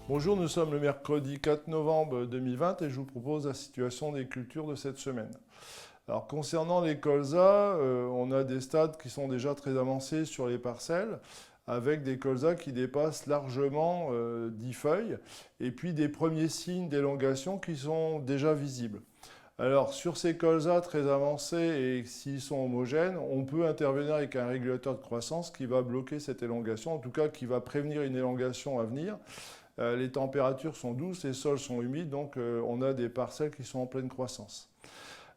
Bonjour, nous sommes le mercredi 4 novembre 2020 et je vous propose la situation des cultures de cette semaine. Alors concernant les colzas, on a des stades qui sont déjà très avancés sur les parcelles, avec des colzas qui dépassent largement 10 feuilles, et puis des premiers signes d'élongation qui sont déjà visibles. Alors sur ces colzas très avancés et s'ils sont homogènes, on peut intervenir avec un régulateur de croissance qui va bloquer cette élongation, en tout cas qui va prévenir une élongation à venir. Les températures sont douces, les sols sont humides, donc on a des parcelles qui sont en pleine croissance.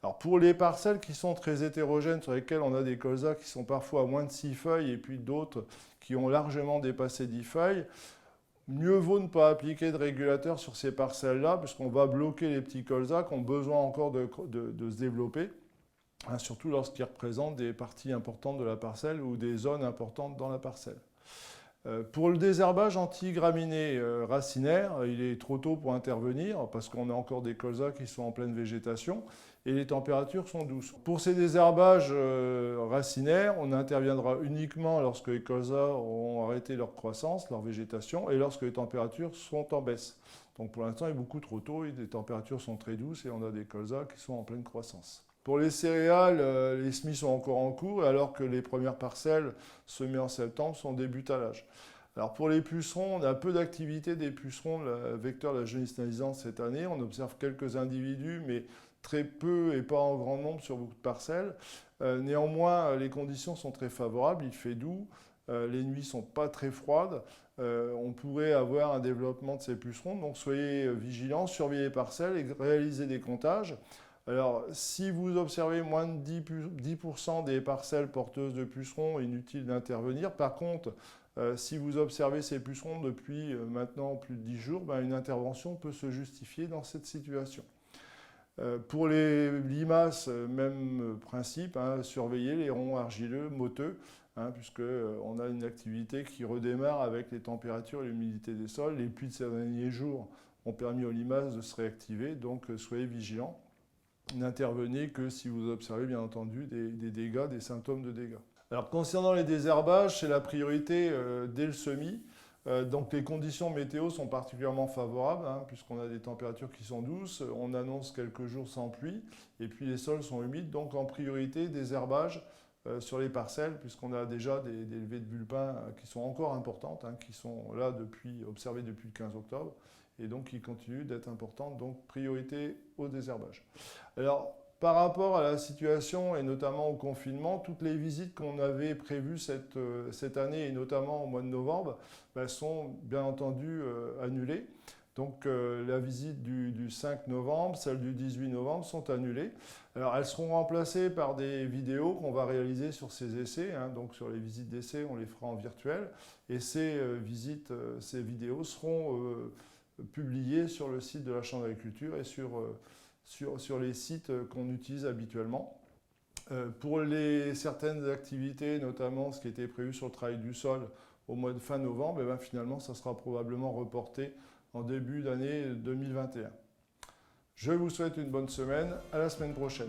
Alors pour les parcelles qui sont très hétérogènes, sur lesquelles on a des colzas qui sont parfois à moins de 6 feuilles et puis d'autres qui ont largement dépassé 10 feuilles, mieux vaut ne pas appliquer de régulateur sur ces parcelles-là, puisqu'on va bloquer les petits colzas qui ont besoin encore de se développer, hein, surtout lorsqu'ils représentent des parties importantes de la parcelle ou des zones importantes dans la parcelle. Pour le désherbage anti-graminées racinaires, il est trop tôt pour intervenir parce qu'on a encore des colzas qui sont en pleine végétation et les températures sont douces. Pour ces désherbages racinaires, on interviendra uniquement lorsque les colzas auront arrêté leur croissance, leur végétation et lorsque les températures sont en baisse. Donc pour l'instant, il est beaucoup trop tôt, les températures sont très douces et on a des colzas qui sont en pleine croissance. Pour les céréales, les semis sont encore en cours, alors que les premières parcelles semées en septembre sont des butalage. Alors pour les pucerons, on a peu d'activité des pucerons, le vecteur de la jaunisse naisante cette année. On observe quelques individus, mais très peu et pas en grand nombre sur beaucoup de parcelles. Néanmoins, les conditions sont très favorables, il fait doux, les nuits ne sont pas très froides. On pourrait avoir un développement de ces pucerons, donc soyez vigilants, surveillez les parcelles et réalisez des comptages. Alors, si vous observez moins de 10% des parcelles porteuses de pucerons, inutile d'intervenir. Par contre, si vous observez ces pucerons depuis maintenant plus de 10 jours, une intervention peut se justifier dans cette situation. Pour les limaces, même principe, hein, surveiller les ronds argileux, moteux, hein, puisqu'on a une activité qui redémarre avec les températures et l'humidité des sols. Les pluies de ces derniers jours ont permis aux limaces de se réactiver, donc soyez vigilants. N'intervenez que si vous observez bien entendu des dégâts, des symptômes de dégâts. Alors concernant les désherbages, c'est la priorité dès le semis. Donc les conditions météo sont particulièrement favorables, hein, puisqu'on a des températures qui sont douces, on annonce quelques jours sans pluie, et puis les sols sont humides, donc en priorité désherbage sur les parcelles, puisqu'on a déjà des levées de bulpins qui sont encore importantes, hein, qui sont là observées depuis le 15 octobre, et donc qui continuent d'être importantes, donc priorité au désherbage. Alors, par rapport à la situation et notamment au confinement, toutes les visites qu'on avait prévues cette année et notamment au mois de novembre sont bien entendu annulées. Donc la visite du 5 novembre, celle du 18 novembre sont annulées. Alors elles seront remplacées par des vidéos qu'on va réaliser sur ces essais. Hein, donc sur les visites d'essais, on les fera en virtuel. Et ces vidéos seront publiées sur le site de la Chambre d'agriculture et sur les sites qu'on utilise habituellement. Pour certaines activités, notamment ce qui était prévu sur le travail du sol au mois de fin novembre, finalement, ça sera probablement reporté en début d'année 2021. Je vous souhaite une bonne semaine, à la semaine prochaine.